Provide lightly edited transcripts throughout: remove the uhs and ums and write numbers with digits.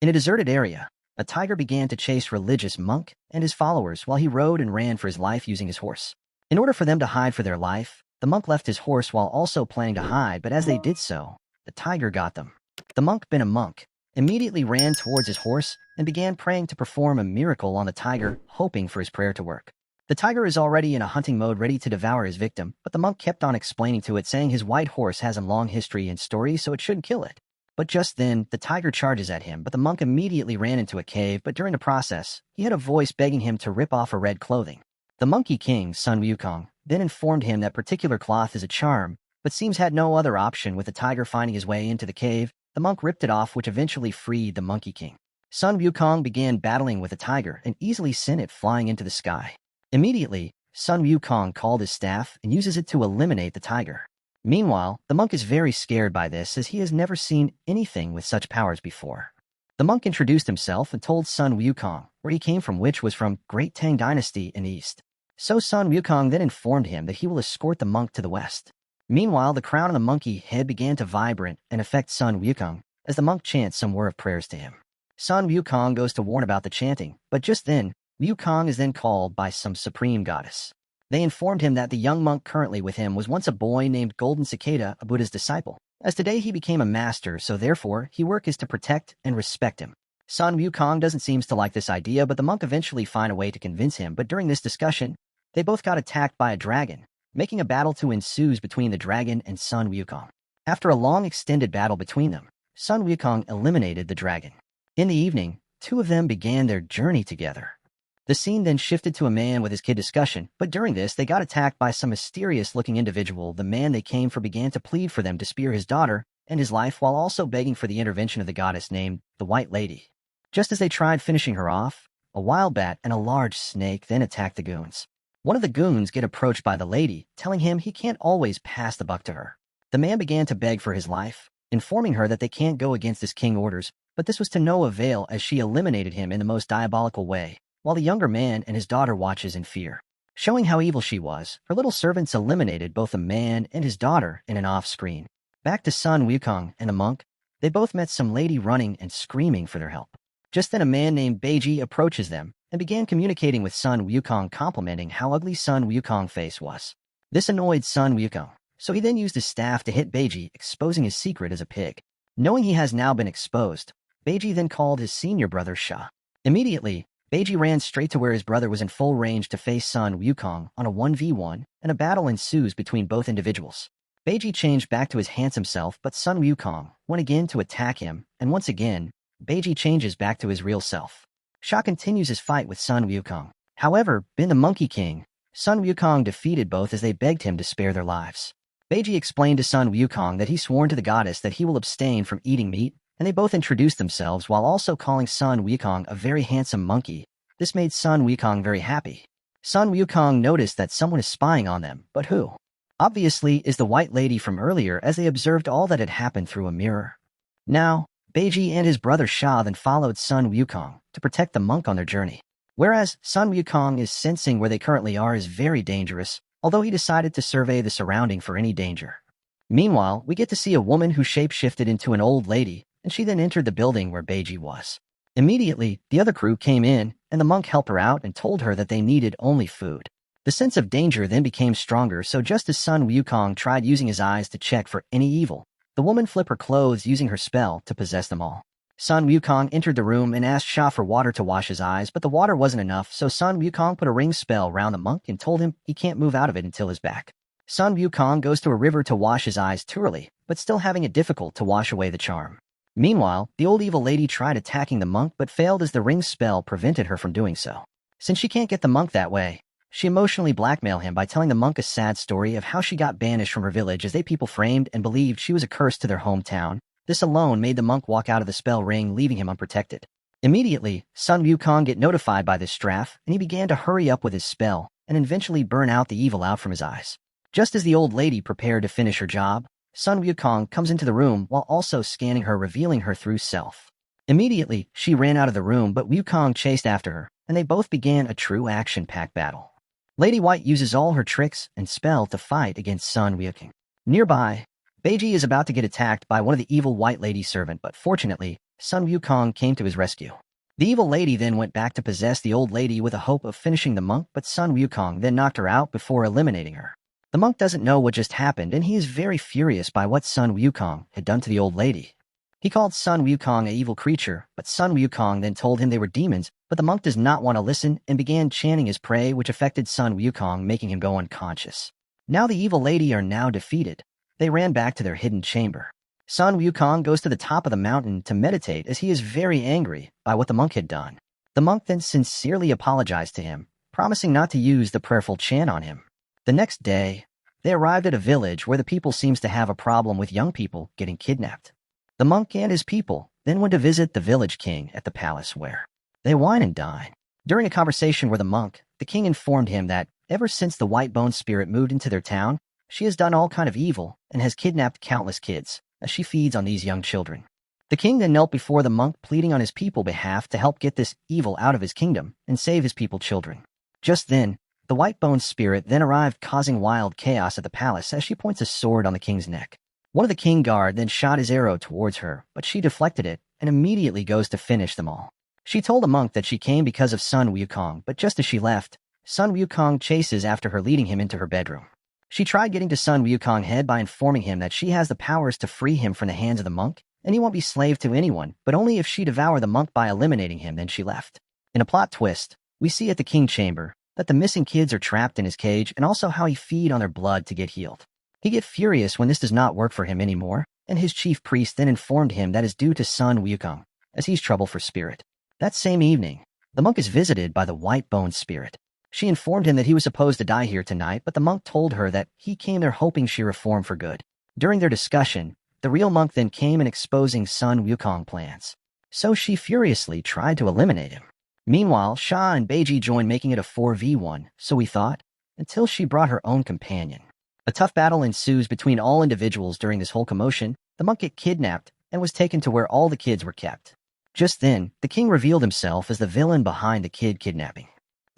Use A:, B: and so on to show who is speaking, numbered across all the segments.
A: In a deserted area, a tiger began to chase religious monk and his followers while he rode and ran for his life using his horse. In order for them to hide for their life, the monk left his horse while also planning to hide, but as they did so, the tiger got them. The monk, being a monk, immediately ran towards his horse and began praying to perform a miracle on the tiger, hoping for his prayer to work. The tiger is already in a hunting mode ready to devour his victim, but the monk kept on explaining to it, saying his white horse has a long history and story, so it shouldn't kill it. But just then, the tiger charges at him, but the monk immediately ran into a cave, but during the process, he had a voice begging him to rip off a red clothing. The Monkey King, Sun Wukong, then informed him that particular cloth is a charm, but seems had no other option. With the tiger finding his way into the cave, the monk ripped it off, which eventually freed the Monkey King. Sun Wukong began battling with the tiger and easily sent it flying into the sky. Immediately, Sun Wukong called his staff and uses it to eliminate the tiger. Meanwhile, the monk is very scared by this as he has never seen anything with such powers before. The monk introduced himself and told Sun Wukong where he came from, which was from Great Tang Dynasty in the east. So Sun Wukong then informed him that he will escort the monk to the west. Meanwhile, the crown on the monkey head began to vibrate and affect Sun Wukong as the monk chants some word of prayers to him. Sun Wukong goes to warn about the chanting, but just then, Wukong is then called by some supreme goddess. They informed him that the young monk currently with him was once a boy named Golden Cicada, a Buddha's disciple. As today he became a master, so therefore his work is to protect and respect him. Sun Wukong doesn't seem to like this idea, but the monk eventually find a way to convince him. But during this discussion, they both got attacked by a dragon, making a battle to ensues between the dragon and Sun Wukong. After a long extended battle between them, Sun Wukong eliminated the dragon. In the evening, two of them began their journey together. The scene then shifted to a man with his kid discussion, but during this they got attacked by some mysterious-looking individual. The man they came for began to plead for them to spare his daughter and his life while also begging for the intervention of the goddess named the White Lady. Just as they tried finishing her off, a wild bat and a large snake then attacked the goons. One of the goons get approached by the lady, telling him he can't always pass the buck to her. The man began to beg for his life, informing her that they can't go against his king orders, but this was to no avail as she eliminated him in the most diabolical way, while the younger man and his daughter watches in fear. Showing how evil she was, her little servants eliminated both the man and his daughter in an off-screen. Back to Sun Wukong and the monk, they both met some lady running and screaming for their help. Just then a man named Beiji approaches them and began communicating with Sun Wukong, complimenting how ugly Sun Wukong's face was. This annoyed Sun Wukong, so he then used his staff to hit Beiji, exposing his secret as a pig. Knowing he has now been exposed, Beiji then called his senior brother Sha. Immediately, Beiji ran straight to where his brother was in full range to face Sun Wukong on a 1v1, and a battle ensues between both individuals. Beiji changed back to his handsome self, but Sun Wukong went again to attack him, and once again, Beiji changes back to his real self. Sha continues his fight with Sun Wukong. However, being the Monkey King, Sun Wukong defeated both as they begged him to spare their lives. Beiji explained to Sun Wukong that he sworn to the goddess that he will abstain from eating meat, and they both introduced themselves while also calling Sun Wukong a very handsome monkey. This made Sun Wukong very happy. Sun Wukong noticed that someone is spying on them, but who? Obviously is the White Lady from earlier, as they observed all that had happened through a mirror. Now, Beiji and his brother Sha then followed Sun Wukong to protect the monk on their journey. Whereas Sun Wukong is sensing where they currently are is very dangerous, although he decided to survey the surrounding for any danger. Meanwhile, we get to see a woman who shape-shifted into an old lady, and she then entered the building where Beiji was. Immediately, the other crew came in, and the monk helped her out and told her that they needed only food. The sense of danger then became stronger, so just as Sun Wukong tried using his eyes to check for any evil, the woman flipped her clothes using her spell to possess them all. Sun Wukong entered the room and asked Sha for water to wash his eyes, but the water wasn't enough, so Sun Wukong put a ring spell around the monk and told him he can't move out of it until his back. Sun Wukong goes to a river to wash his eyes thoroughly, but still having it difficult to wash away the charm. Meanwhile, the old evil lady tried attacking the monk but failed as the ring spell prevented her from doing so. Since she can't get the monk that way, she emotionally blackmailed him by telling the monk a sad story of how she got banished from her village as they people framed and believed she was a curse to their hometown. This alone made the monk walk out of the spell ring, leaving him unprotected. Immediately, Sun Wukong get notified by this straff, and he began to hurry up with his spell and eventually burn out the evil out from his eyes. Just as the old lady prepared to finish her job, Sun Wukong comes into the room while also scanning her, revealing her true self. Immediately, she ran out of the room, but Wukong chased after her, and they both began a true action-packed battle. Lady White uses all her tricks and spell to fight against Sun Wukong. Nearby, Beiji is about to get attacked by one of the evil White Lady's servant, but fortunately, Sun Wukong came to his rescue. The evil lady then went back to possess the old lady with a hope of finishing the monk, but Sun Wukong then knocked her out before eliminating her. The monk doesn't know what just happened, and he is very furious by what Sun Wukong had done to the old lady. He called Sun Wukong an evil creature, but Sun Wukong then told him they were demons, but the monk does not want to listen and began chanting his prayer, which affected Sun Wukong, making him go unconscious. Now the evil lady are now defeated. They ran back to their hidden chamber. Sun Wukong goes to the top of the mountain to meditate as he is very angry by what the monk had done. The monk then sincerely apologized to him, promising not to use the prayerful chant on him. The next day, they arrived at a village where the people seems to have a problem with young people getting kidnapped. The monk and his people then went to visit the village king at the palace where they wine and dine. During a conversation with the monk, the king informed him that ever since the white bone spirit moved into their town, she has done all kind of evil and has kidnapped countless kids as she feeds on these young children. The king then knelt before the monk, pleading on his people's behalf to help get this evil out of his kingdom and save his people's children. Just then, the white bone spirit then arrived, causing wild chaos at the palace as she points a sword on the king's neck. One of the king guard then shot his arrow towards her, but she deflected it and immediately goes to finish them all. She told the monk that she came because of Sun Wukong, but just as she left, Sun Wukong chases after her, leading him into her bedroom. She tried getting to Sun Wukong's head by informing him that she has the powers to free him from the hands of the monk, and he won't be slave to anyone, but only if she devour the monk by eliminating him. Then she left. In a plot twist, we see at the king chamber that the missing kids are trapped in his cage, and also how he feed on their blood to get healed. He gets furious when this does not work for him anymore, and his chief priest then informed him that is due to Sun Wukong, as he's trouble for spirit. That same evening, the monk is visited by the white bone spirit. She informed him that he was supposed to die here tonight, but the monk told her that he came there hoping she reformed for good. During their discussion, the real monk then came and exposing Sun Wukong plans. So she furiously tried to eliminate him. Meanwhile, Sha and Beiji joined, making it a 4v1, so we thought, until she brought her own companion. A tough battle ensues between all individuals. During this whole commotion, the monk get kidnapped and was taken to where all the kids were kept. Just then, the king revealed himself as the villain behind the kid kidnapping.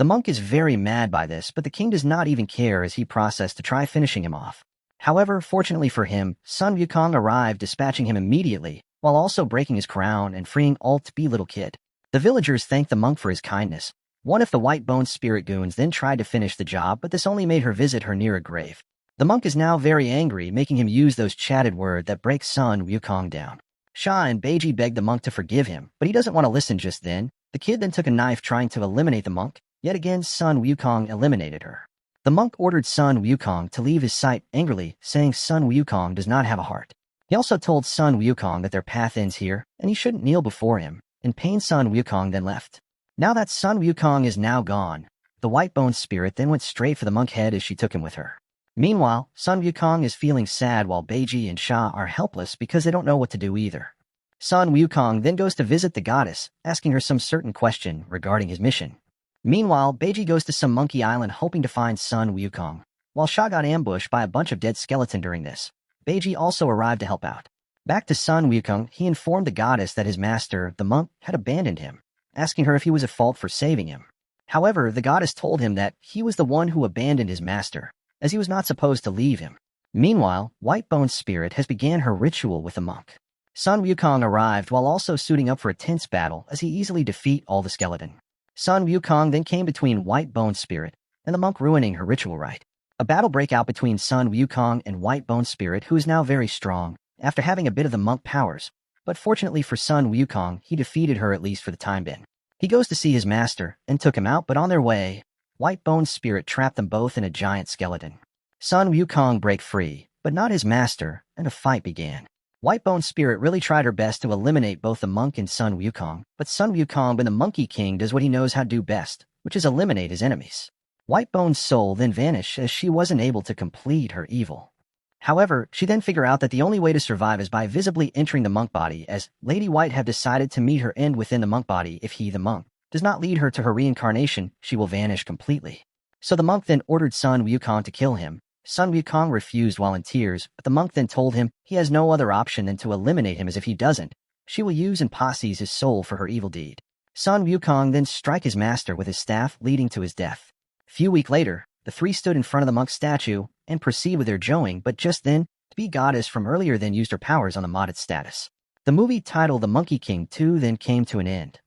A: The monk is very mad by this, but the king does not even care as he processes to try finishing him off. However, fortunately for him, Sun Wukong arrived, dispatching him immediately, while also breaking his crown and freeing all to be little kid. The villagers thanked the monk for his kindness. One of the white bone spirit goons then tried to finish the job, but this only made her visit her near a grave. The monk is now very angry, making him use those chatted words that break Sun Wukong down. Sha and Beiji begged the monk to forgive him, but he doesn't want to listen just then. The kid then took a knife trying to eliminate the monk. Yet again, Sun Wukong eliminated her. The monk ordered Sun Wukong to leave his sight angrily, saying Sun Wukong does not have a heart. He also told Sun Wukong that their path ends here, and he shouldn't kneel before him. In pain, Sun Wukong then left. Now that Sun Wukong is now gone, the white bone spirit then went straight for the monk's head as she took him with her. Meanwhile, Sun Wukong is feeling sad while Beiji and Sha are helpless because they don't know what to do either. Sun Wukong then goes to visit the goddess, asking her some certain question regarding his mission. Meanwhile, Beiji goes to some monkey island hoping to find Sun Wukong. While Sha got ambushed by a bunch of dead skeletons during this, Beiji also arrived to help out. Back to Sun Wukong, he informed the goddess that his master, the monk, had abandoned him, asking her if he was at fault for saving him. However, the goddess told him that he was the one who abandoned his master, as he was not supposed to leave him. Meanwhile, White Bone Spirit has began her ritual with the monk. Sun Wukong arrived while also suiting up for a tense battle as he easily defeat all the skeleton. Sun Wukong then came between White Bone Spirit and the monk, ruining her ritual rite. A battle break out between Sun Wukong and White Bone Spirit, who is now very strong, after having a bit of the monk powers. But fortunately for Sun Wukong, he defeated her at least for the time being. He goes to see his master and took him out, but on their way, White Bone Spirit trapped them both in a giant skeleton. Sun Wukong break free, but not his master, and a fight began. White Bone Spirit really tried her best to eliminate both the monk and Sun Wukong, but Sun Wukong, being the Monkey King, does what he knows how to do best, which is eliminate his enemies. White Bone's soul then vanished as she wasn't able to complete her evil. However, she then figured out that the only way to survive is by visibly entering the monk body, as Lady White have decided to meet her end within the monk body. If he, the monk, does not lead her to her reincarnation, she will vanish completely. So the monk then ordered Sun Wukong to kill him. Sun Wukong refused while in tears, but the monk then told him he has no other option than to eliminate him, as if he doesn't, she will use and possess his soul for her evil deed. Sun Wukong then strike his master with his staff, leading to his death. Few weeks later, the three stood in front of the monk's statue and proceed with their joining, but just then, the bee goddess from earlier then used her powers on the modded status. The movie titled The Monkey King 2 then came to an end.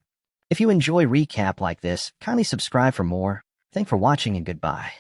A: If you enjoy recap like this, kindly subscribe for more. Thanks for watching and goodbye.